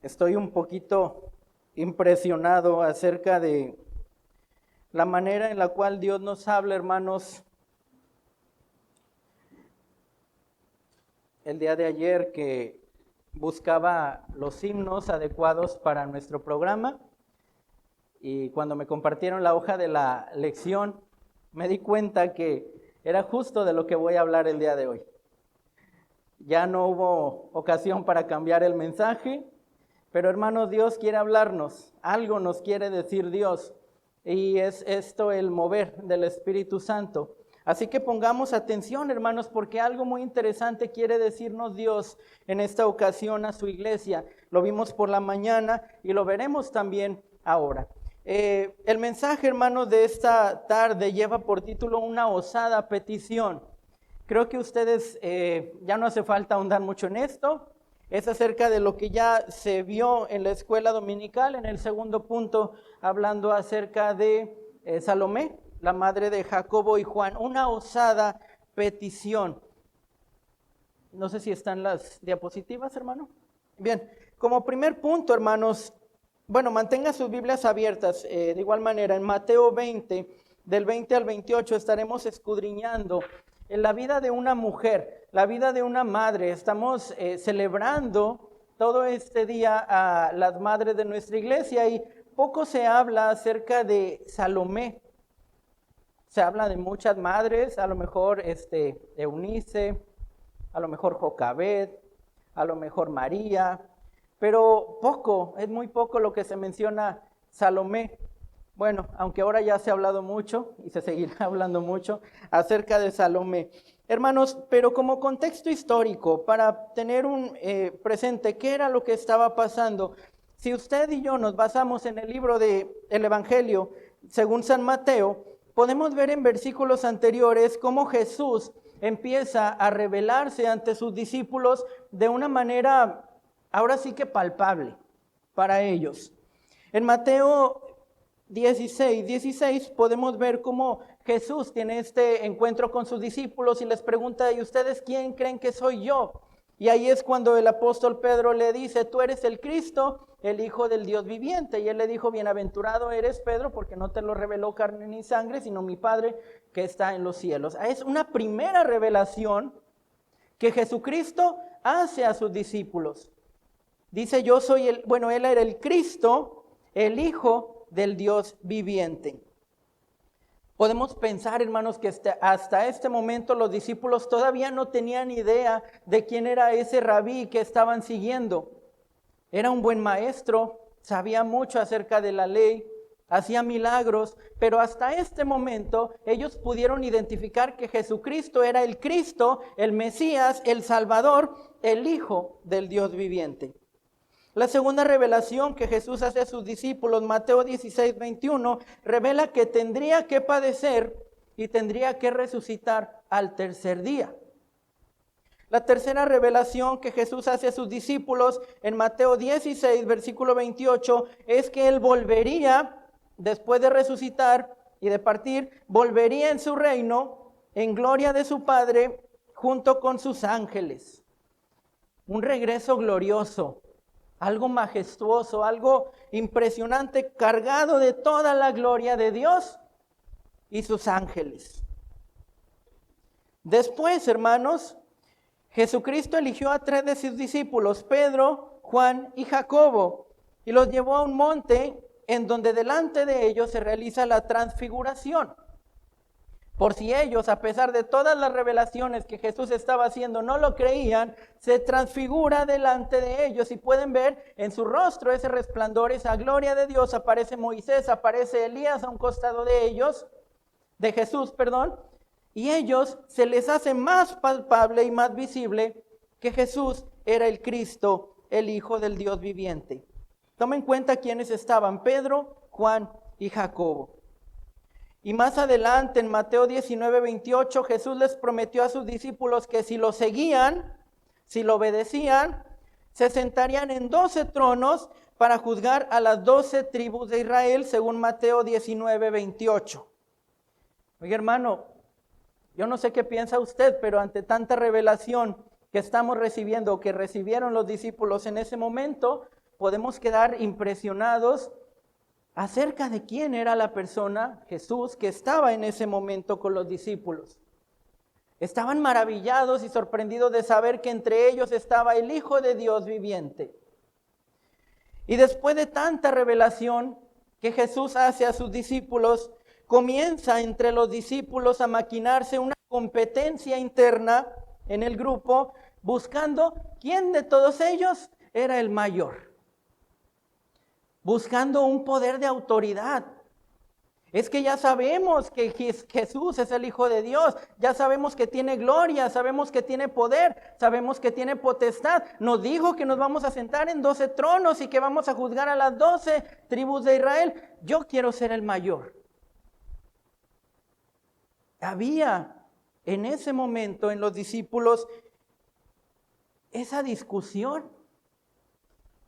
Estoy un poquito impresionado acerca de la manera en la cual Dios nos habla, hermanos. El día de ayer que buscaba los himnos adecuados para nuestro programa y cuando me compartieron la hoja de la lección, me di cuenta que era justo de lo que voy a hablar el día de hoy. Ya no hubo ocasión para cambiar el mensaje, pero hermanos, Dios quiere hablarnos, algo nos quiere decir Dios, y es esto el mover del Espíritu Santo. Así que pongamos atención, hermanos, porque algo muy interesante quiere decirnos Dios en esta ocasión a su iglesia. Lo vimos por la mañana y lo veremos también ahora. El mensaje, hermanos, de esta tarde lleva por título una osada petición. Creo que ustedes ya no hace falta ahondar mucho en esto. Es acerca de lo que ya se vio en la escuela dominical, en el segundo punto, hablando acerca de Salomé, la madre de Jacobo y Juan. Una osada petición. No sé si están las diapositivas, hermano. Bien, como primer punto, hermanos, mantengan sus Biblias abiertas. De igual manera, en Mateo 20, del 20 al 28, estaremos escudriñando en la vida de una mujer, la vida de una madre. Estamos celebrando todo este día a las madres de nuestra iglesia y poco se habla acerca de Salomé. Se habla de muchas madres, a lo mejor Eunice, a lo mejor Jocabed, a lo mejor María, pero es muy poco lo que se menciona Salomé. Bueno, aunque ahora ya se ha hablado mucho y se seguirá hablando mucho acerca de Salomé. Hermanos, pero como contexto histórico, para tener un presente, ¿qué era lo que estaba pasando? Si usted y yo nos basamos en el libro del Evangelio, según San Mateo, podemos ver en versículos anteriores cómo Jesús empieza a revelarse ante sus discípulos de una manera, ahora sí que palpable para ellos. En Mateo 16 podemos ver cómo Jesús tiene este encuentro con sus discípulos y les pregunta: ¿y ustedes quién creen que soy yo? Y ahí es cuando el apóstol Pedro le dice: tú eres el Cristo, el Hijo del Dios viviente. Y él le dijo: bienaventurado eres, Pedro, porque no te lo reveló carne ni sangre, sino mi Padre que está en los cielos. Es una primera revelación que Jesucristo hace a sus discípulos. Dice: yo soy él era el Cristo, el Hijo del Dios viviente. Podemos pensar, hermanos, que hasta este momento los discípulos todavía no tenían idea de quién era ese rabí que estaban siguiendo. Era un buen maestro, sabía mucho acerca de la ley, hacía milagros, pero hasta este momento ellos pudieron identificar que Jesucristo era el Cristo, el Mesías, el Salvador, el Hijo del Dios viviente. La segunda revelación que Jesús hace a sus discípulos, Mateo 16, 21, revela que tendría que padecer y tendría que resucitar al tercer día. La tercera revelación que Jesús hace a sus discípulos en Mateo 16, versículo 28, es que Él volvería, después de resucitar y de partir, volvería en su reino, en gloria de su Padre, junto con sus ángeles. Un regreso glorioso. Algo majestuoso, algo impresionante, cargado de toda la gloria de Dios y sus ángeles. Después, hermanos, Jesucristo eligió a 3 de sus discípulos, Pedro, Juan y Jacobo, y los llevó a un monte en donde delante de ellos se realiza la transfiguración. Por si ellos, a pesar de todas las revelaciones que Jesús estaba haciendo, no lo creían, se transfigura delante de ellos y pueden ver en su rostro ese resplandor, esa gloria de Dios. Aparece Moisés, aparece Elías a un costado de ellos, de Jesús, y ellos se les hace más palpable y más visible que Jesús era el Cristo, el Hijo del Dios viviente. Tomen en cuenta quiénes estaban: Pedro, Juan y Jacobo. Y más adelante, en Mateo 19, 28, Jesús les prometió a sus discípulos que si lo seguían, si lo obedecían, se sentarían en 12 tronos para juzgar a las 12 tribus de Israel, según Mateo 19, 28. Oye, hermano, yo no sé qué piensa usted, pero ante tanta revelación que estamos recibiendo, que recibieron los discípulos en ese momento, podemos quedar impresionados acerca de quién era la persona, Jesús, que estaba en ese momento con los discípulos. Estaban maravillados y sorprendidos de saber que entre ellos estaba el Hijo de Dios viviente. Y después de tanta revelación que Jesús hace a sus discípulos, comienza entre los discípulos a maquinarse una competencia interna en el grupo, buscando quién de todos ellos era el mayor. Buscando un poder de autoridad. Es que ya sabemos que Jesús es el Hijo de Dios, ya sabemos que tiene gloria, sabemos que tiene poder, sabemos que tiene potestad. Nos dijo que nos vamos a sentar en 12 tronos y que vamos a juzgar a las 12 tribus de Israel. Yo quiero ser el mayor. Había en ese momento en los discípulos esa discusión,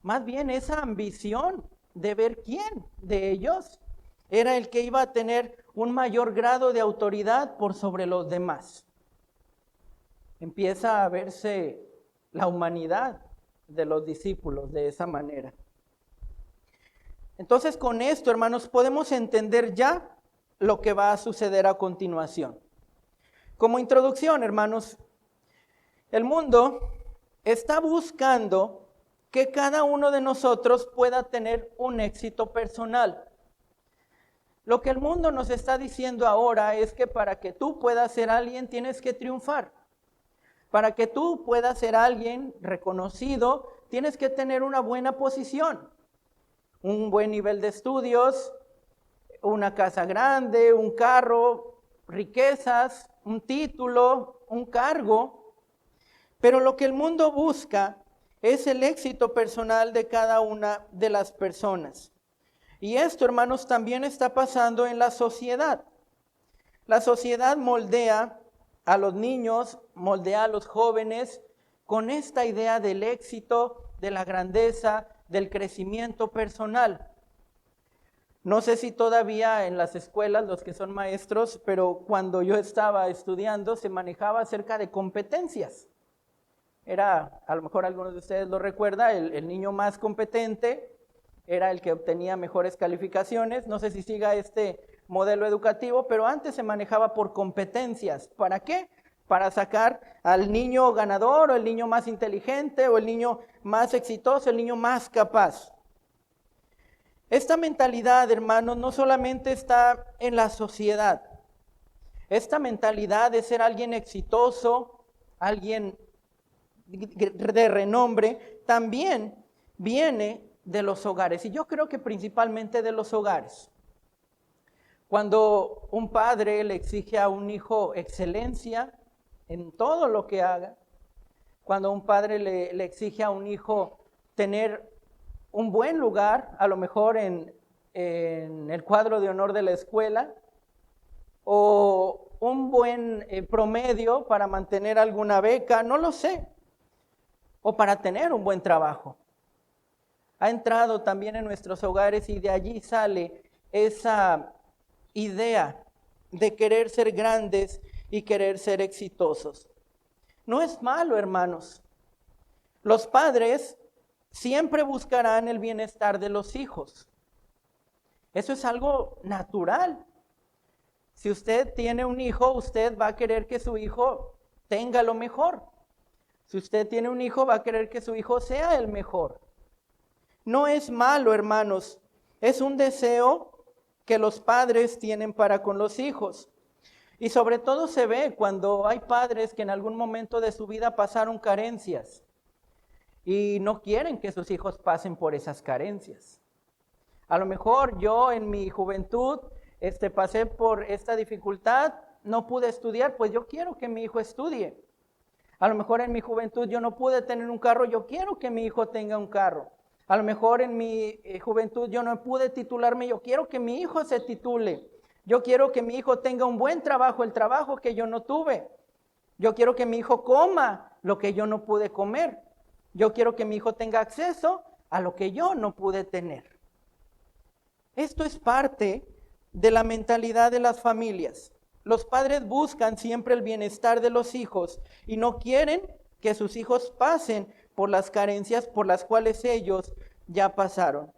más bien esa ambición de ver quién de ellos era el que iba a tener un mayor grado de autoridad por sobre los demás. Empieza a verse la humanidad de los discípulos de esa manera. Entonces, con esto, hermanos, podemos entender ya lo que va a suceder a continuación. Como introducción, hermanos, el mundo está buscando que cada uno de nosotros pueda tener un éxito personal. Lo que el mundo nos está diciendo ahora es que para que tú puedas ser alguien tienes que triunfar. Para que tú puedas ser alguien reconocido, tienes que tener una buena posición, un buen nivel de estudios, una casa grande, un carro, riquezas, un título, un cargo. Pero lo que el mundo busca es el éxito personal de cada una de las personas. Y esto, hermanos, también está pasando en la sociedad. La sociedad moldea a los niños, moldea a los jóvenes con esta idea del éxito, de la grandeza, del crecimiento personal. No sé si todavía en las escuelas, los que son maestros, pero cuando yo estaba estudiando se manejaba acerca de competencias. Era, a lo mejor algunos de ustedes lo recuerdan, el niño más competente era el que obtenía mejores calificaciones. No sé si siga este modelo educativo, pero antes se manejaba por competencias. ¿Para qué? Para sacar al niño ganador, o el niño más inteligente, o el niño más exitoso, el niño más capaz. Esta mentalidad, hermanos, no solamente está en la sociedad. Esta mentalidad de ser alguien exitoso, alguien de renombre, también viene de los hogares, y yo creo que principalmente de los hogares. Cuando un padre le exige a un hijo excelencia en todo lo que haga, cuando un padre le exige a un hijo tener un buen lugar, a lo mejor en el cuadro de honor de la escuela, o un buen promedio para mantener alguna beca, no lo sé, o para tener un buen trabajo. Ha entrado también en nuestros hogares y de allí sale esa idea de querer ser grandes y querer ser exitosos. No es malo, hermanos. Los padres siempre buscarán el bienestar de los hijos. Eso es algo natural. Si usted tiene un hijo, usted va a querer que su hijo tenga lo mejor. Si usted tiene un hijo, va a querer que su hijo sea el mejor. No es malo, hermanos, es un deseo que los padres tienen para con los hijos. Y sobre todo se ve cuando hay padres que en algún momento de su vida pasaron carencias y no quieren que sus hijos pasen por esas carencias. A lo mejor yo en mi juventud pasé por esta dificultad, no pude estudiar, pues yo quiero que mi hijo estudie. A lo mejor en mi juventud yo no pude tener un carro, yo quiero que mi hijo tenga un carro. A lo mejor en mi juventud yo no pude titularme, yo quiero que mi hijo se titule. Yo quiero que mi hijo tenga un buen trabajo, el trabajo que yo no tuve. Yo quiero que mi hijo coma lo que yo no pude comer. Yo quiero que mi hijo tenga acceso a lo que yo no pude tener. Esto es parte de la mentalidad de las familias. Los padres buscan siempre el bienestar de los hijos y no quieren que sus hijos pasen por las carencias por las cuales ellos ya pasaron.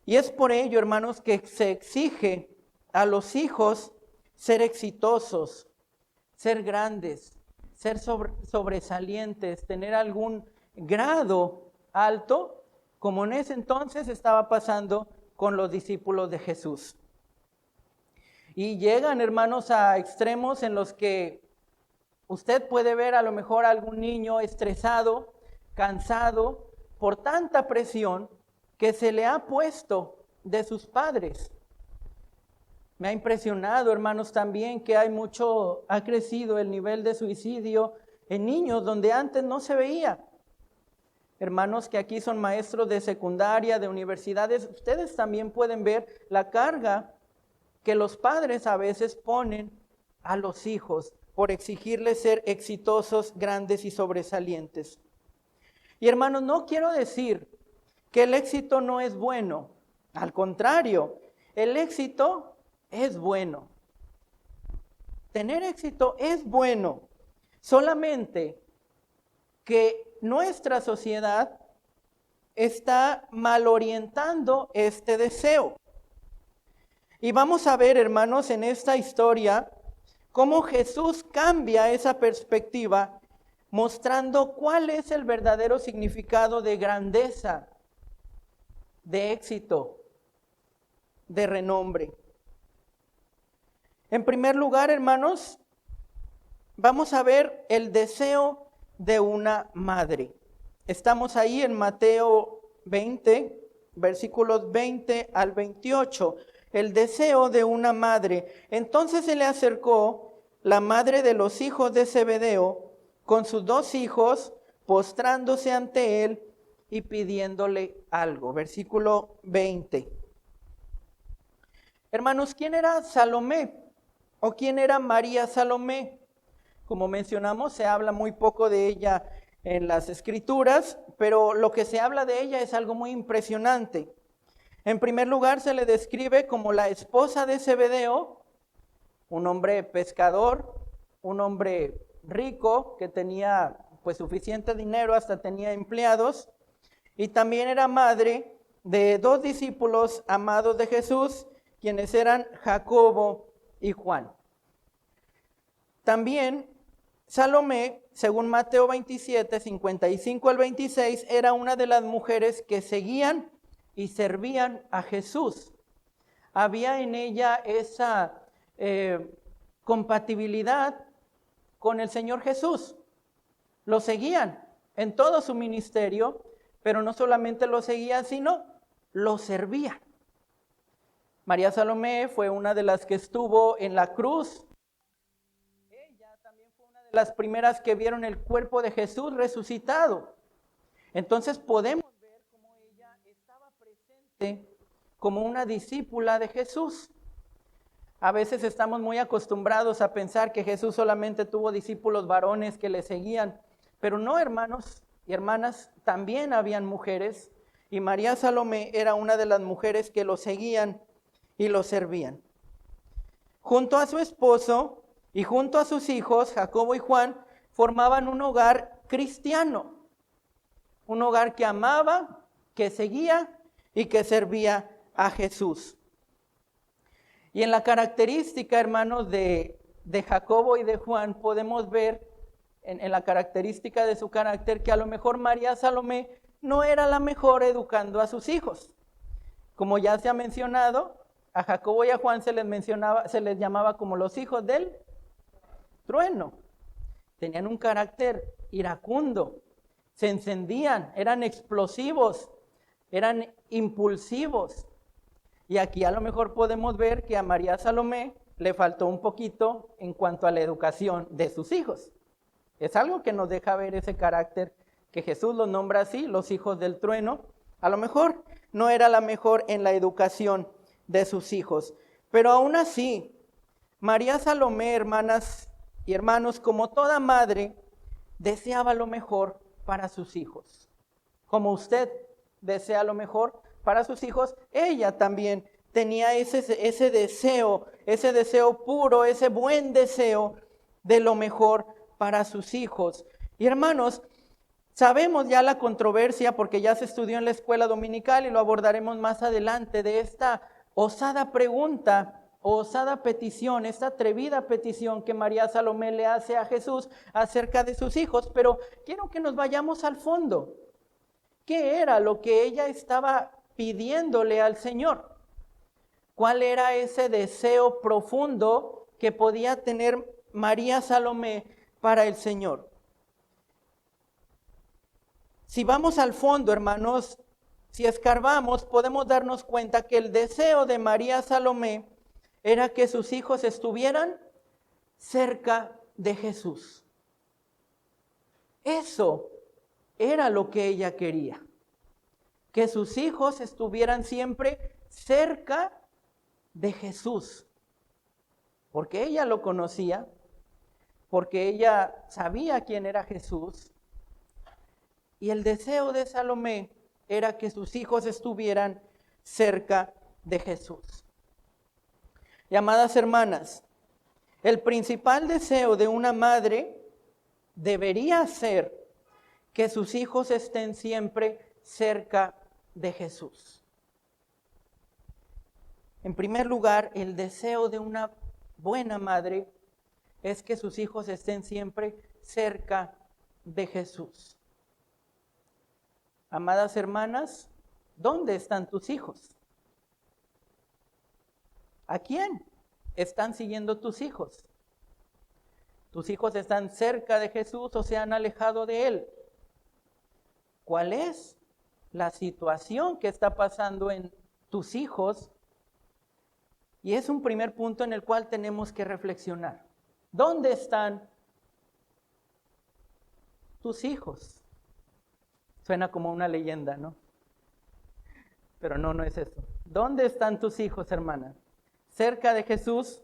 Y es por ello, hermanos, que se exige a los hijos ser exitosos, ser grandes, ser sobresalientes, tener algún grado alto, como en ese entonces estaba pasando con los discípulos de Jesús. Y llegan, hermanos, a extremos en los que usted puede ver a lo mejor a algún niño estresado, cansado por tanta presión que se le ha puesto de sus padres. Me ha impresionado, hermanos, también que ha crecido el nivel de suicidio en niños donde antes no se veía. Hermanos que aquí son maestros de secundaria, de universidades, ustedes también pueden ver la carga que los padres a veces ponen a los hijos por exigirles ser exitosos, grandes y sobresalientes. Y hermanos, no quiero decir que el éxito no es bueno. Al contrario, el éxito es bueno. Tener éxito es bueno. Solamente que nuestra sociedad está mal orientando este deseo. Y vamos a ver, hermanos, en esta historia, cómo Jesús cambia esa perspectiva, mostrando cuál es el verdadero significado de grandeza, de éxito, de renombre. En primer lugar, hermanos, vamos a ver el deseo de una madre. Estamos ahí en Mateo 20, versículos 20 al 28. El deseo de una madre. Entonces se le acercó la madre de los hijos de Zebedeo con sus 2 hijos, postrándose ante él y pidiéndole algo. Versículo 20. Hermanos, ¿quién era Salomé? ¿O quién era María Salomé? Como mencionamos, se habla muy poco de ella en las Escrituras, pero lo que se habla de ella es algo muy impresionante. En primer lugar, se le describe como la esposa de Zebedeo, un hombre pescador, un hombre rico que tenía pues suficiente dinero, hasta tenía empleados, y también era madre de 2 discípulos amados de Jesús, quienes eran Jacobo y Juan. También Salomé, según Mateo 27, 55 al 26, era una de las mujeres que seguían y servían a Jesús. Había en ella esa compatibilidad con el Señor Jesús. Lo seguían en todo su ministerio, pero no solamente lo seguían, sino lo servían. María Salomé fue una de las que estuvo en la cruz. Ella también fue una de las primeras que vieron el cuerpo de Jesús resucitado. Entonces podemos ver cómo ella estaba presente como una discípula de Jesús. A veces estamos muy acostumbrados a pensar que Jesús solamente tuvo discípulos varones que le seguían, pero no, hermanos y hermanas, también habían mujeres, y María Salomé era una de las mujeres que lo seguían y lo servían. Junto a su esposo y junto a sus hijos, Jacobo y Juan, formaban un hogar cristiano, un hogar que amaba, que seguía y que servía a Jesús. Y en la característica, hermanos, de Jacobo y de Juan, podemos ver en la característica de su carácter que a lo mejor María Salomé no era la mejor educando a sus hijos. Como ya se ha mencionado, a Jacobo y a Juan se les llamaba como los hijos del trueno. Tenían un carácter iracundo, se encendían, eran explosivos, eran impulsivos. Y aquí a lo mejor podemos ver que a María Salomé le faltó un poquito en cuanto a la educación de sus hijos. Es algo que nos deja ver ese carácter que Jesús los nombra así, los hijos del trueno. A lo mejor no era la mejor en la educación de sus hijos. Pero aún así, María Salomé, hermanas y hermanos, como toda madre, deseaba lo mejor para sus hijos. Como usted desea lo mejor para sus hijos, ella también tenía ese deseo puro, ese buen deseo de lo mejor para sus hijos. Y hermanos, Sabemos ya la controversia porque ya se estudió en la escuela dominical y lo abordaremos más adelante de esta osada pregunta, osada petición, esta atrevida petición que María Salomé le hace a Jesús acerca de sus hijos, pero quiero que nos vayamos al fondo. ¿Qué era lo que ella estaba pidiéndole al Señor? ¿Cuál era ese deseo profundo que podía tener María Salomé para el Señor? Si vamos al fondo, hermanos, si escarbamos, podemos darnos cuenta que el deseo de María Salomé era que sus hijos estuvieran cerca de Jesús. Eso era lo que ella quería, que sus hijos estuvieran siempre cerca de Jesús, porque ella lo conocía, porque ella sabía quién era Jesús. Y el deseo de Salomé era que sus hijos estuvieran cerca de Jesús. Y amadas hermanas, el principal deseo de una madre debería ser que sus hijos estén siempre cerca de Jesús. En primer lugar, el deseo de una buena madre es que sus hijos estén siempre cerca de Jesús. Amadas hermanas, ¿dónde están tus hijos? ¿A quién están siguiendo tus hijos? ¿Tus hijos están cerca de Jesús o se han alejado de Él? ¿Cuál es la situación que está pasando en tus hijos? Y es un primer punto en el cual tenemos que reflexionar. ¿Dónde están tus hijos? Suena como una leyenda, ¿no? Pero no es eso. ¿Dónde están tus hijos, hermana? ¿Cerca de Jesús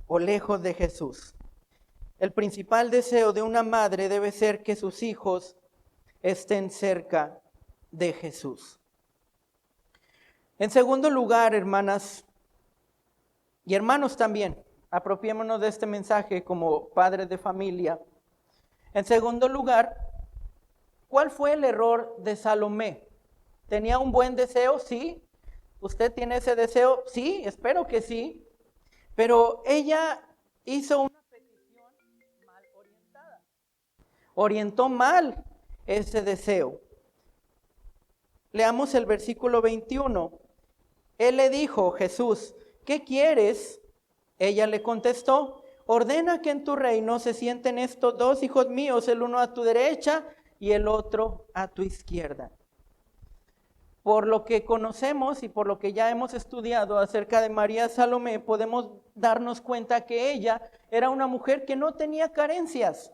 o lejos de Jesús? El principal deseo de una madre debe ser que sus hijos estén cerca de Jesús. En segundo lugar, hermanas y hermanos también, apropiémonos de este mensaje como padres de familia. En segundo lugar, ¿cuál fue el error de Salomé? ¿Tenía un buen deseo? Sí. ¿Usted tiene ese deseo? Sí, espero que sí. Pero ella hizo una petición mal orientada. Orientó mal ese deseo. Leamos el versículo 21. Él le dijo, Jesús, ¿qué quieres? Ella le contestó, ordena que en tu reino se sienten estos dos hijos míos, el uno a tu derecha y el otro a tu izquierda. Por lo que conocemos y por lo que ya hemos estudiado acerca de María Salomé, podemos darnos cuenta que ella era una mujer que no tenía carencias,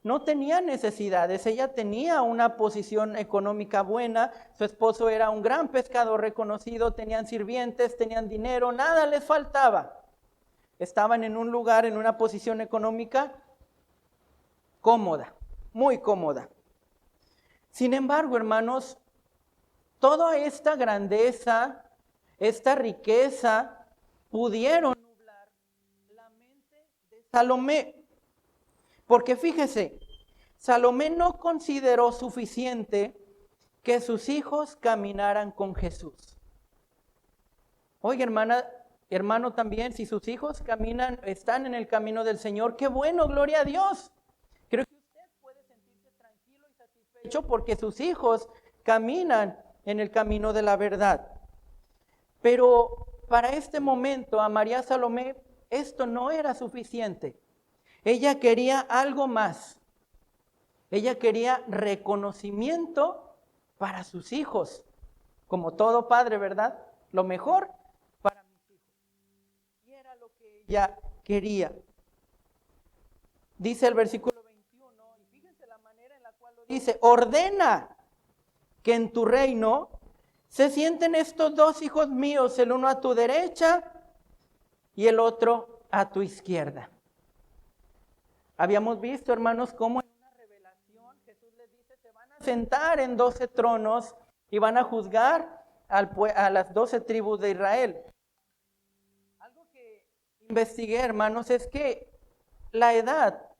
no tenía necesidades. Ella tenía una posición económica buena, su esposo era un gran pescador reconocido, tenían sirvientes, tenían dinero, nada les faltaba. Estaban en un lugar, en una posición económica cómoda, muy cómoda. Sin embargo, hermanos, toda esta grandeza, esta riqueza, pudieron nublar la mente de Salomé. Porque fíjese, Salomé no consideró suficiente que sus hijos caminaran con Jesús. Oye, hermano también, si sus hijos caminan, están en el camino del Señor, qué bueno, gloria a Dios. Creo que usted puede sentirse tranquilo y satisfecho porque sus hijos caminan en el camino de la verdad. Pero para este momento a María Salomé esto no era suficiente. Ella quería algo más. Ella quería reconocimiento para sus hijos. Como todo padre, ¿verdad? Lo mejor para mis hijos. Y era lo que ella quería. Dice el versículo 21, y fíjense la manera en la cual lo dice, ordena que en tu reino se sienten estos dos hijos míos, el uno a tu derecha y el otro a tu izquierda. Habíamos visto, hermanos, cómo en una revelación Jesús les dice, se van a sentar en 12 tronos y van a juzgar a las 12 tribus de Israel. Algo que investigué, hermanos, es que la edad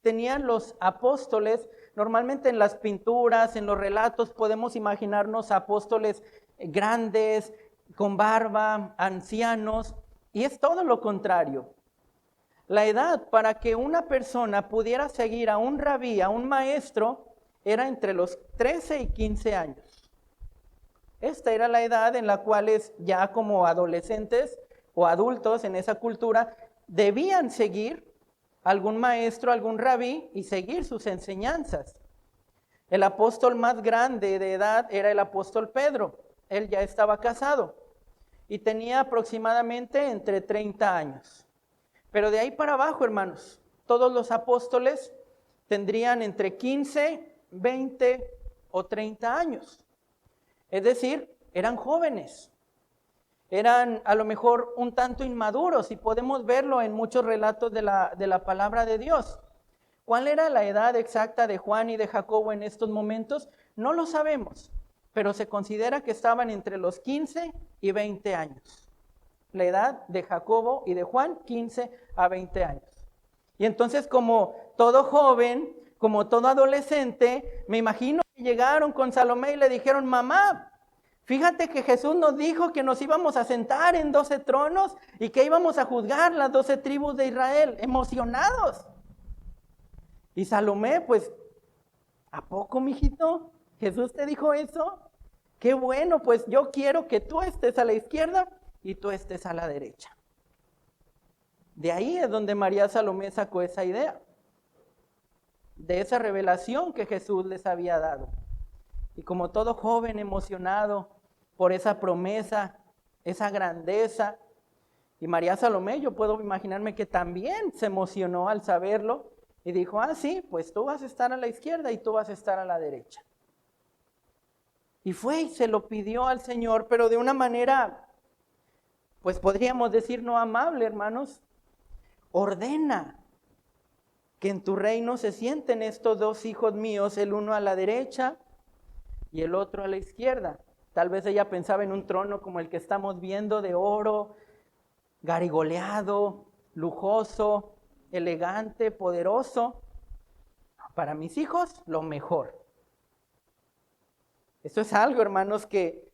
tenían los apóstoles normalmente en las pinturas, en los relatos, podemos imaginarnos apóstoles grandes, con barba, ancianos, y es todo lo contrario. La edad para que una persona pudiera seguir a un rabí, a un maestro, era entre los 13 y 15 años. Esta era la edad en la cual ya como adolescentes o adultos en esa cultura debían seguir algún maestro, algún rabí y seguir sus enseñanzas. El apóstol más grande de edad era el apóstol Pedro. Él ya estaba casado y tenía aproximadamente entre 30 años. Pero de ahí para abajo, hermanos, todos los apóstoles tendrían entre 15, 20 o 30 años. Es decir, eran jóvenes. Eran a lo mejor un tanto inmaduros y podemos verlo en muchos relatos de la palabra de Dios. ¿Cuál era la edad exacta de Juan y de Jacobo en estos momentos? No lo sabemos, pero se considera que estaban entre los 15 y 20 años. La edad de Jacobo y de Juan, 15 a 20 años. Y entonces, como todo joven, como todo adolescente, me imagino que llegaron con Salomé y le dijeron: mamá, fíjate que Jesús nos dijo que nos íbamos a sentar en 12 tronos y que íbamos a juzgar las 12 tribus de Israel, emocionados. Y Salomé, pues, ¿a poco, mijito? ¿Jesús te dijo eso? Qué bueno, pues yo quiero que tú estés a la izquierda y tú estés a la derecha. De ahí es donde María Salomé sacó esa idea, de esa revelación que Jesús les había dado. Y como todo joven emocionado por esa promesa, esa grandeza, y María Salomé, yo puedo imaginarme que también se emocionó al saberlo y dijo: sí, pues tú vas a estar a la izquierda y tú vas a estar a la derecha. Y fue y se lo pidió al Señor, pero de una manera, pues podríamos decir no amable, hermanos. Ordena que en tu reino se sienten estos dos hijos míos, el uno a la derecha y el otro a la izquierda. Tal vez ella pensaba en un trono como el que estamos viendo, de oro, garigoleado, lujoso, elegante, poderoso. Para mis hijos, lo mejor. Esto es algo, hermanos, que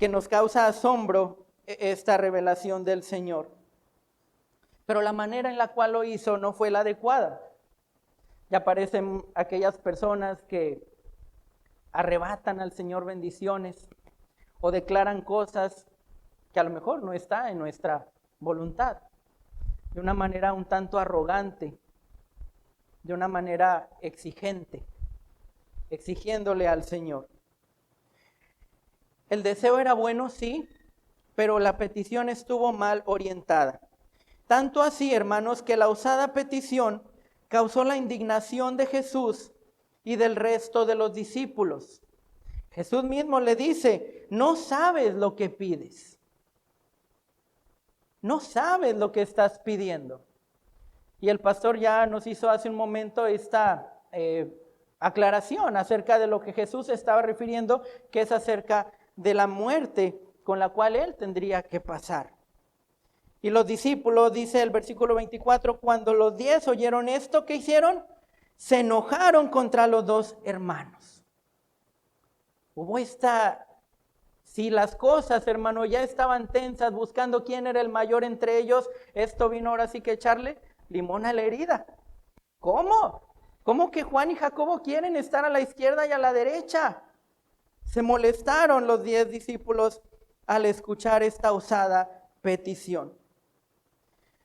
nos causa asombro, esta revelación del Señor. Pero la manera en la cual lo hizo no fue la adecuada. Ya aparecen aquellas personas que arrebatan al Señor bendiciones o declaran cosas que a lo mejor no está en nuestra voluntad, de una manera un tanto arrogante, de una manera exigente, exigiéndole al Señor. El deseo era bueno, sí, pero la petición estuvo mal orientada. Tanto así, hermanos, que la osada petición causó la indignación de Jesús y del resto de los discípulos. Jesús mismo le dice: no sabes lo que pides. No sabes lo que estás pidiendo. Y el pastor ya nos hizo hace un momento esta aclaración acerca de lo que Jesús estaba refiriendo, que es acerca de la muerte con la cual él tendría que pasar. Y los discípulos, dice el versículo 24, cuando los 10 oyeron esto, ¿qué hicieron? Se enojaron contra los dos hermanos. Hubo si las cosas, hermano, ya estaban tensas, buscando quién era el mayor entre ellos, esto vino ahora sí que echarle limón a la herida. ¿Cómo? ¿Cómo que Juan y Jacobo quieren estar a la izquierda y a la derecha? Se molestaron los 10 discípulos al escuchar esta osada petición.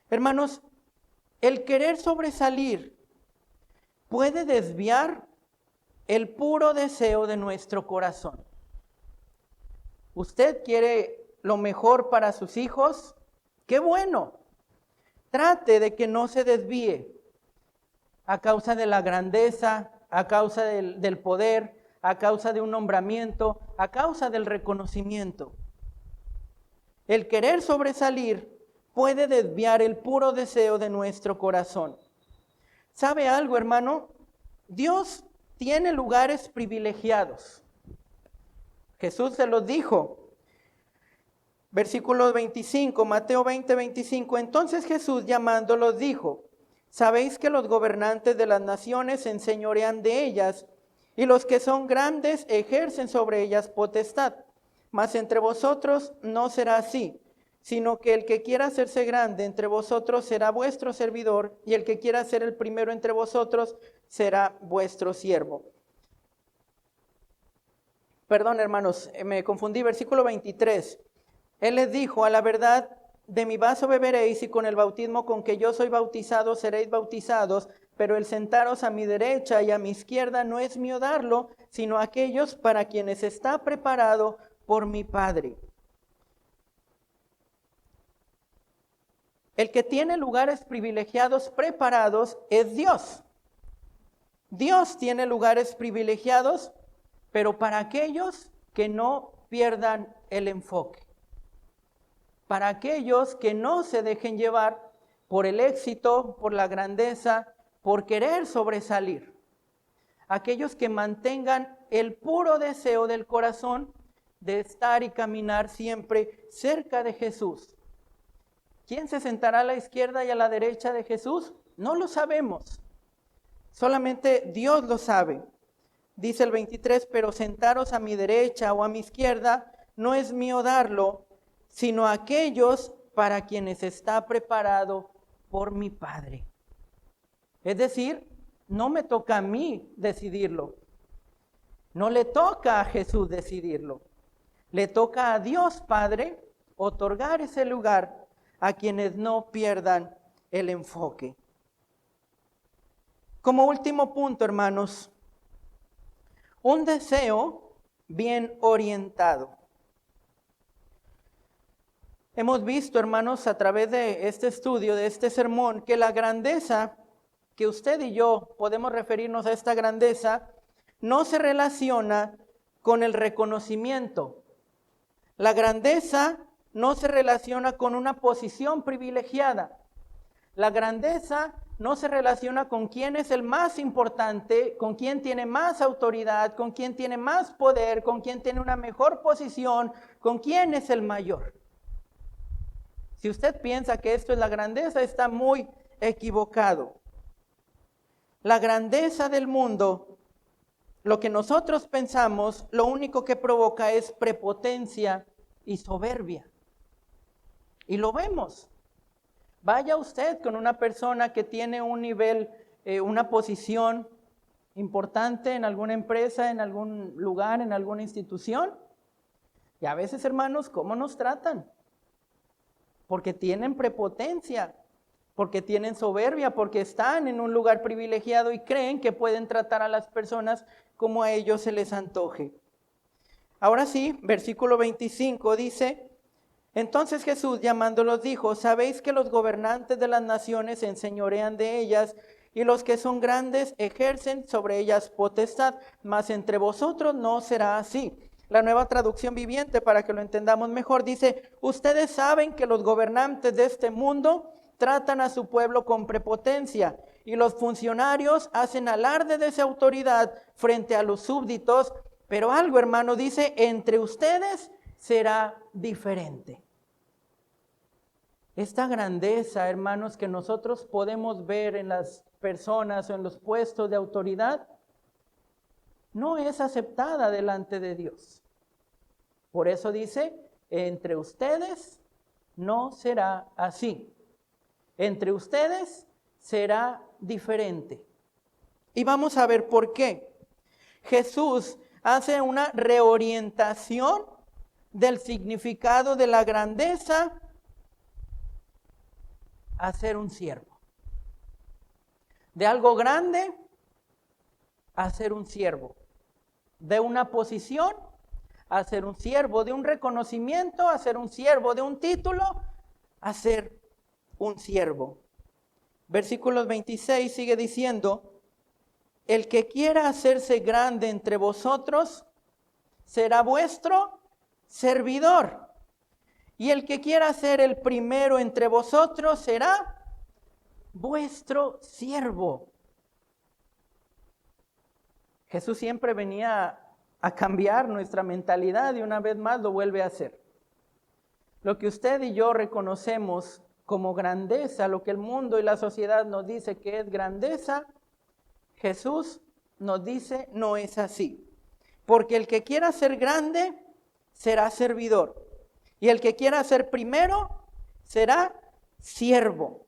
Hermanos, el querer sobresalir puede desviar el puro deseo de nuestro corazón. ¿Usted quiere lo mejor para sus hijos? ¡Qué bueno! Trate de que no se desvíe a causa de la grandeza, a causa del poder, a causa de un nombramiento, a causa del reconocimiento. El querer sobresalir puede desviar el puro deseo de nuestro corazón. ¿Sabe algo, hermano? Dios tiene lugares privilegiados. Jesús se los dijo. Versículo 25, Mateo 20, 25. Entonces Jesús, llamándolos, dijo: Sabéis que los gobernantes de las naciones se enseñorean de ellas, y los que son grandes ejercen sobre ellas potestad. Mas entre vosotros no será así, sino que el que quiera hacerse grande entre vosotros será vuestro servidor, y el que quiera ser el primero entre vosotros será vuestro siervo. Perdón, hermanos, me confundí, versículo 23. Él les dijo: a la verdad, de mi vaso beberéis, y con el bautismo con que yo soy bautizado seréis bautizados, pero el sentaros a mi derecha y a mi izquierda no es mío darlo, sino a aquellos para quienes está preparado por mi Padre. El que tiene lugares privilegiados preparados es Dios. Dios tiene lugares privilegiados, pero para aquellos que no pierdan el enfoque. Para aquellos que no se dejen llevar por el éxito, por la grandeza, por querer sobresalir. Aquellos que mantengan el puro deseo del corazón de estar y caminar siempre cerca de Jesús. ¿Quién se sentará a la izquierda y a la derecha de Jesús? No lo sabemos. Solamente Dios lo sabe. Dice el 23, pero sentaros a mi derecha o a mi izquierda no es mío darlo, sino a aquellos para quienes está preparado por mi Padre. Es decir, no me toca a mí decidirlo. No le toca a Jesús decidirlo. Le toca a Dios Padre otorgar ese lugar a quienes no pierdan el enfoque. Como último punto, hermanos, un deseo bien orientado. Hemos visto, hermanos, a través de este estudio, de este sermón, que la grandeza, que usted y yo podemos referirnos a esta grandeza, no se relaciona con el reconocimiento. La grandeza no se relaciona con una posición privilegiada. La grandeza no se relaciona con quién es el más importante, con quién tiene más autoridad, con quién tiene más poder, con quién tiene una mejor posición, con quién es el mayor. Si usted piensa que esto es la grandeza, está muy equivocado. La grandeza del mundo, lo que nosotros pensamos, lo único que provoca es prepotencia y soberbia. Y lo vemos. Vaya usted con una persona que tiene un nivel, una posición importante en alguna empresa, en algún lugar, en alguna institución. Y a veces, hermanos, ¿cómo nos tratan? Porque tienen prepotencia, porque tienen soberbia, porque están en un lugar privilegiado y creen que pueden tratar a las personas como a ellos se les antoje. Ahora sí, versículo 25 dice: entonces Jesús llamándolos dijo: sabéis que los gobernantes de las naciones se enseñorean de ellas, y los que son grandes ejercen sobre ellas potestad, mas entre vosotros no será así. La Nueva Traducción Viviente, para que lo entendamos mejor, dice: ustedes saben que los gobernantes de este mundo tratan a su pueblo con prepotencia, y los funcionarios hacen alarde de esa autoridad frente a los súbditos. Pero algo, hermano, dice: entre ustedes será diferente. Esta grandeza, hermanos, que nosotros podemos ver en las personas o en los puestos de autoridad, no es aceptada delante de Dios. Por eso dice: entre ustedes no será así. Entre ustedes será diferente. Y vamos a ver por qué. Jesús hace una reorientación del significado de la grandeza a ser un siervo. De algo grande a ser un siervo. De una posición a ser un siervo. De un reconocimiento a ser un siervo. De un título a ser un siervo. Versículos 26 sigue diciendo: el que quiera hacerse grande entre vosotros será vuestro servidor. Y el que quiera ser el primero entre vosotros será vuestro siervo. Jesús siempre venía a cambiar nuestra mentalidad y una vez más lo vuelve a hacer. Lo que usted y yo reconocemos como grandeza, lo que el mundo y la sociedad nos dice que es grandeza, Jesús nos dice no es así. Porque el que quiera ser grande será servidor. Y el que quiera ser primero será siervo.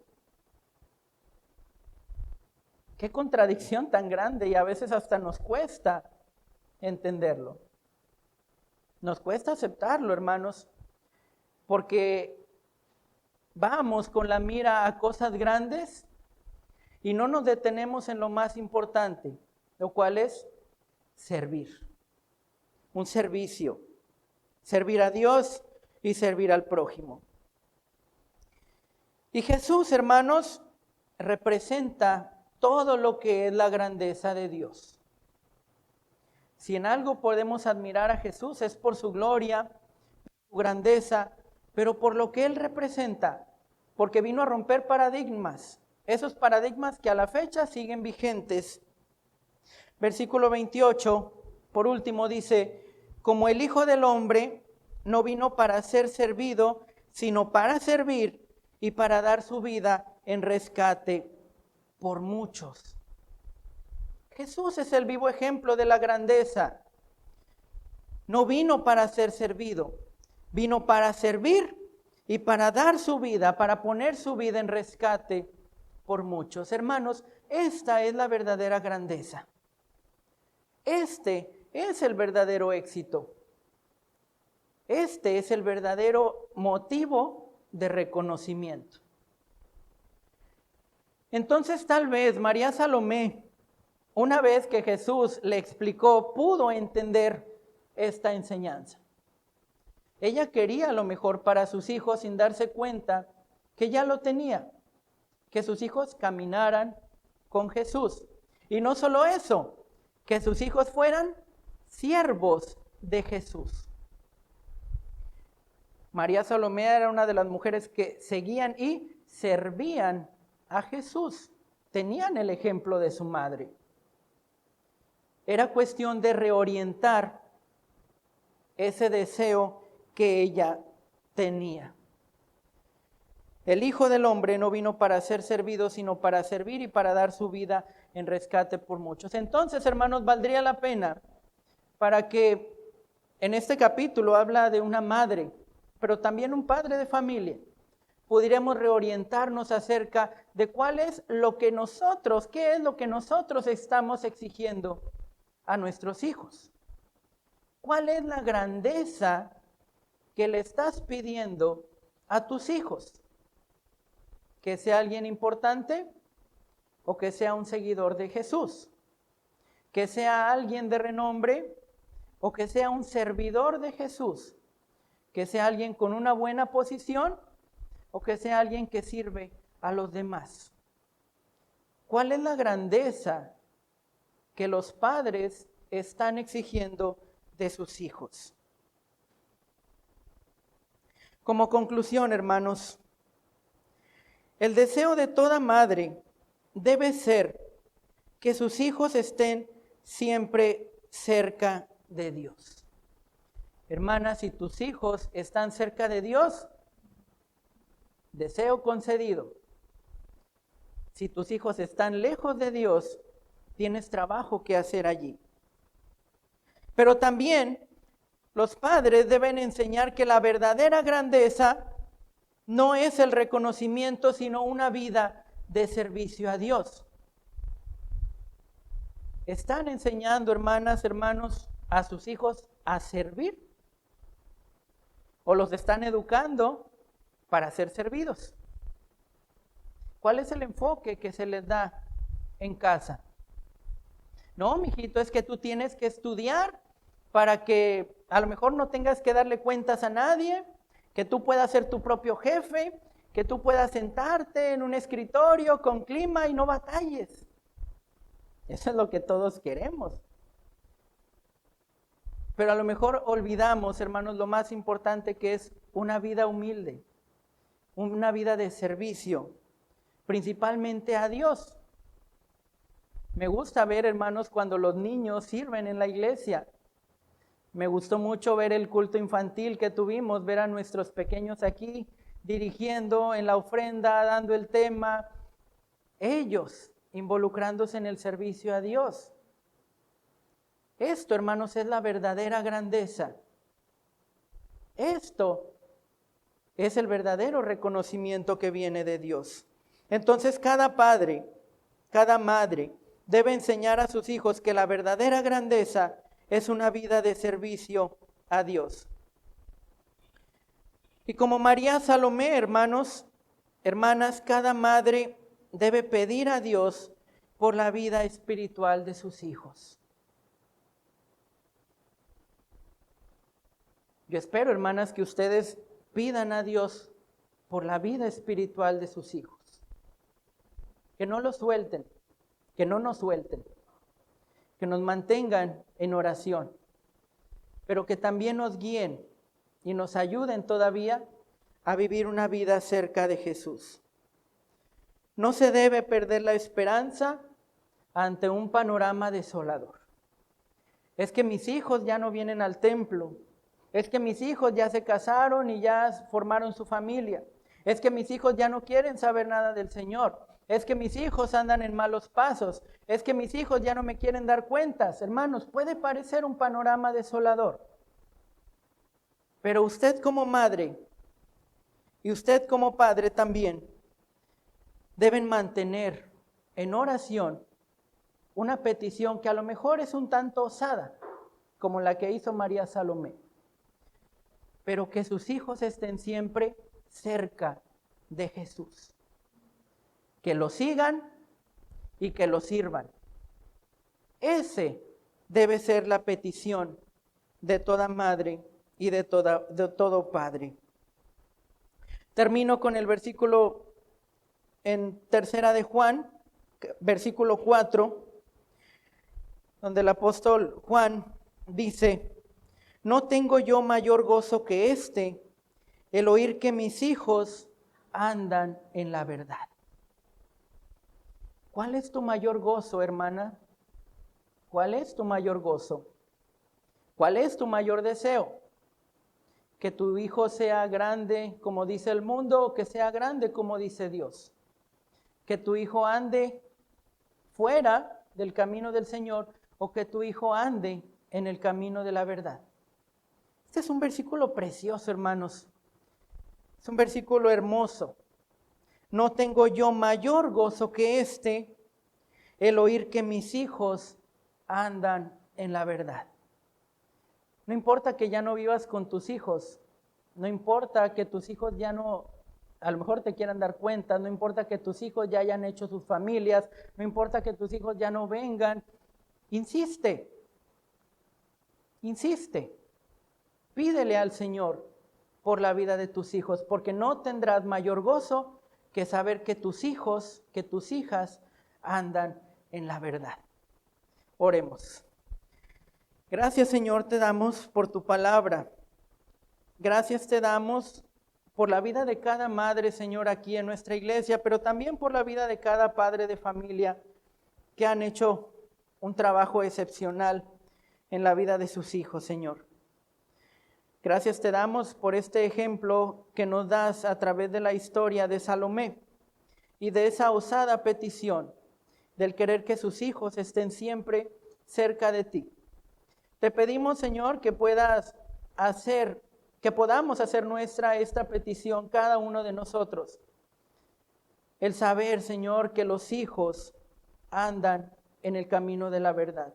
Qué contradicción tan grande, y a veces hasta nos cuesta entenderlo. Nos cuesta aceptarlo, hermanos, porque vamos con la mira a cosas grandes y no nos detenemos en lo más importante, lo cual es servir. Un servicio. Servir a Dios y servir al prójimo. Y Jesús, hermanos, representa todo lo que es la grandeza de Dios. Si en algo podemos admirar a Jesús es por su gloria, su grandeza, pero por lo que Él representa, porque vino a romper paradigmas, esos paradigmas que a la fecha siguen vigentes. Versículo 28, por último, dice: como el Hijo del Hombre no vino para ser servido, sino para servir y para dar su vida en rescate por muchos. Jesús es el vivo ejemplo de la grandeza. No vino para ser servido, vino para servir y para dar su vida, para poner su vida en rescate por muchos. Hermanos, esta es la verdadera grandeza. Este es el verdadero éxito. Este es el verdadero motivo de reconocimiento. Entonces tal vez María Salomé, una vez que Jesús le explicó, pudo entender esta enseñanza. Ella quería lo mejor para sus hijos sin darse cuenta que ya lo tenía, que sus hijos caminaran con Jesús. Y no solo eso, que sus hijos fueran siervos de Jesús. María Salomé era una de las mujeres que seguían y servían a Jesús. Tenían el ejemplo de su madre. Era cuestión de reorientar ese deseo que ella tenía. El Hijo del Hombre no vino para ser servido, sino para servir y para dar su vida en rescate por muchos. Entonces, hermanos, valdría la pena para que en este capítulo habla de una madre, pero también un padre de familia, pudiéramos reorientarnos acerca de cuál es lo que nosotros, qué es lo que nosotros estamos exigiendo a nuestros hijos. ¿Cuál es la grandeza que le estás pidiendo a tus hijos? ¿Que sea alguien importante o que sea un seguidor de Jesús? ¿Que sea alguien de renombre o que sea un servidor de Jesús? ¿Que sea alguien con una buena posición o que sea alguien que sirve a los demás? ¿Cuál es la grandeza que los padres están exigiendo de sus hijos? Como conclusión, hermanos, el deseo de toda madre debe ser que sus hijos estén siempre cerca de Dios. Hermanas, si tus hijos están cerca de Dios, deseo concedido. Si tus hijos están lejos de Dios, tienes trabajo que hacer allí. Pero también los padres deben enseñar que la verdadera grandeza no es el reconocimiento, sino una vida de servicio a Dios. ¿Están enseñando, hermanas, hermanos, a sus hijos a servir? ¿O los están educando para ser servidos? ¿Cuál es el enfoque que se les da en casa? No, mijito, es que tú tienes que estudiar para que a lo mejor no tengas que darle cuentas a nadie, que tú puedas ser tu propio jefe, que tú puedas sentarte en un escritorio con clima y no batalles. Eso es lo que todos queremos. Pero a lo mejor olvidamos, hermanos, lo más importante, que es una vida humilde, una vida de servicio, principalmente a Dios. Me gusta ver, hermanos, cuando los niños sirven en la iglesia. Me gustó mucho ver el culto infantil que tuvimos, ver a nuestros pequeños aquí dirigiendo en la ofrenda, dando el tema, ellos involucrándose en el servicio a Dios. Esto, hermanos, es la verdadera grandeza. Esto es el verdadero reconocimiento que viene de Dios. Entonces, cada padre, cada madre debe enseñar a sus hijos que la verdadera grandeza es una vida de servicio a Dios. Y como María Salomé, hermanos, hermanas, cada madre debe pedir a Dios por la vida espiritual de sus hijos. Yo espero, hermanas, que ustedes pidan a Dios por la vida espiritual de sus hijos. Que no los suelten, que no nos suelten, que nos mantengan en oración, pero que también nos guíen y nos ayuden todavía a vivir una vida cerca de Jesús. No se debe perder la esperanza ante un panorama desolador. Es que mis hijos ya no vienen al templo. Es que mis hijos ya se casaron y ya formaron su familia. Es que mis hijos ya no quieren saber nada del Señor. Es que mis hijos andan en malos pasos. Es que mis hijos ya no me quieren dar cuentas. Hermanos, puede parecer un panorama desolador. Pero usted como madre y usted como padre también deben mantener en oración una petición que a lo mejor es un tanto osada, como la que hizo María Salomé, pero que sus hijos estén siempre cerca de Jesús, que lo sigan y que lo sirvan. Ese debe ser la petición de toda madre y de todo padre. Termino con el versículo en 3 de Juan, versículo 4, donde el apóstol Juan dice: no tengo yo mayor gozo que este, el oír que mis hijos andan en la verdad. ¿Cuál es tu mayor gozo, hermana? ¿Cuál es tu mayor gozo? ¿Cuál es tu mayor deseo? ¿Que tu hijo sea grande como dice el mundo o que sea grande como dice Dios? ¿Que tu hijo ande fuera del camino del Señor o que tu hijo ande en el camino de la verdad? Este es un versículo precioso, hermanos. Es un versículo hermoso. No tengo yo mayor gozo que este, el oír que mis hijos andan en la verdad. No importa que ya no vivas con tus hijos, no importa que tus hijos ya no, a lo mejor te quieran dar cuenta, no importa que tus hijos ya hayan hecho sus familias, no importa que tus hijos ya no vengan, insiste, pídele al Señor por la vida de tus hijos, porque no tendrás mayor gozo que saber que tus hijos, que tus hijas andan en la verdad. Oremos. Gracias, Señor, te damos por tu palabra. Gracias te damos por la vida de cada madre, Señor, aquí en nuestra iglesia, pero también por la vida de cada padre de familia que han hecho un trabajo excepcional en la vida de sus hijos, Señor. Gracias te damos por este ejemplo que nos das a través de la historia de Salomé y de esa osada petición del querer que sus hijos estén siempre cerca de ti. Te pedimos, Señor, que podamos hacer nuestra esta petición cada uno de nosotros. El saber, Señor, que los hijos andan en el camino de la verdad.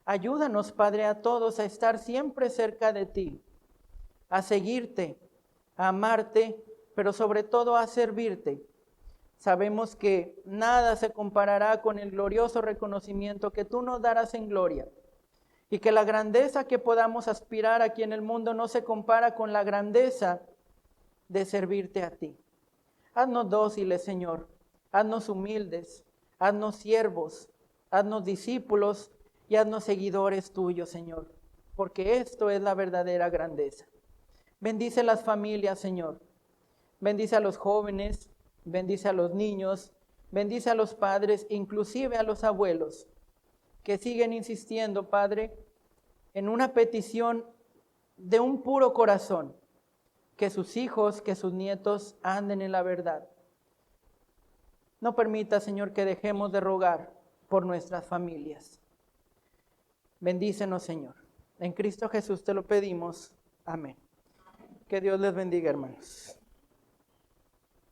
Ayúdanos, Padre, a todos a estar siempre cerca de ti, a seguirte, a amarte, pero sobre todo a servirte. Sabemos que nada se comparará con el glorioso reconocimiento que tú nos darás en gloria. Y que la grandeza que podamos aspirar aquí en el mundo no se compara con la grandeza de servirte a ti. Haznos dóciles, Señor. Haznos humildes. Haznos siervos. Haznos discípulos y haznos seguidores tuyos, Señor. Porque esto es la verdadera grandeza. Bendice las familias, Señor. Bendice a los jóvenes. Bendice a los niños. Bendice a los padres, inclusive a los abuelos, que siguen insistiendo, Padre, en una petición de un puro corazón, que sus hijos, que sus nietos anden en la verdad. No permita, Señor, que dejemos de rogar por nuestras familias. Bendícenos, Señor. En Cristo Jesús te lo pedimos. Amén. Que Dios les bendiga, hermanos.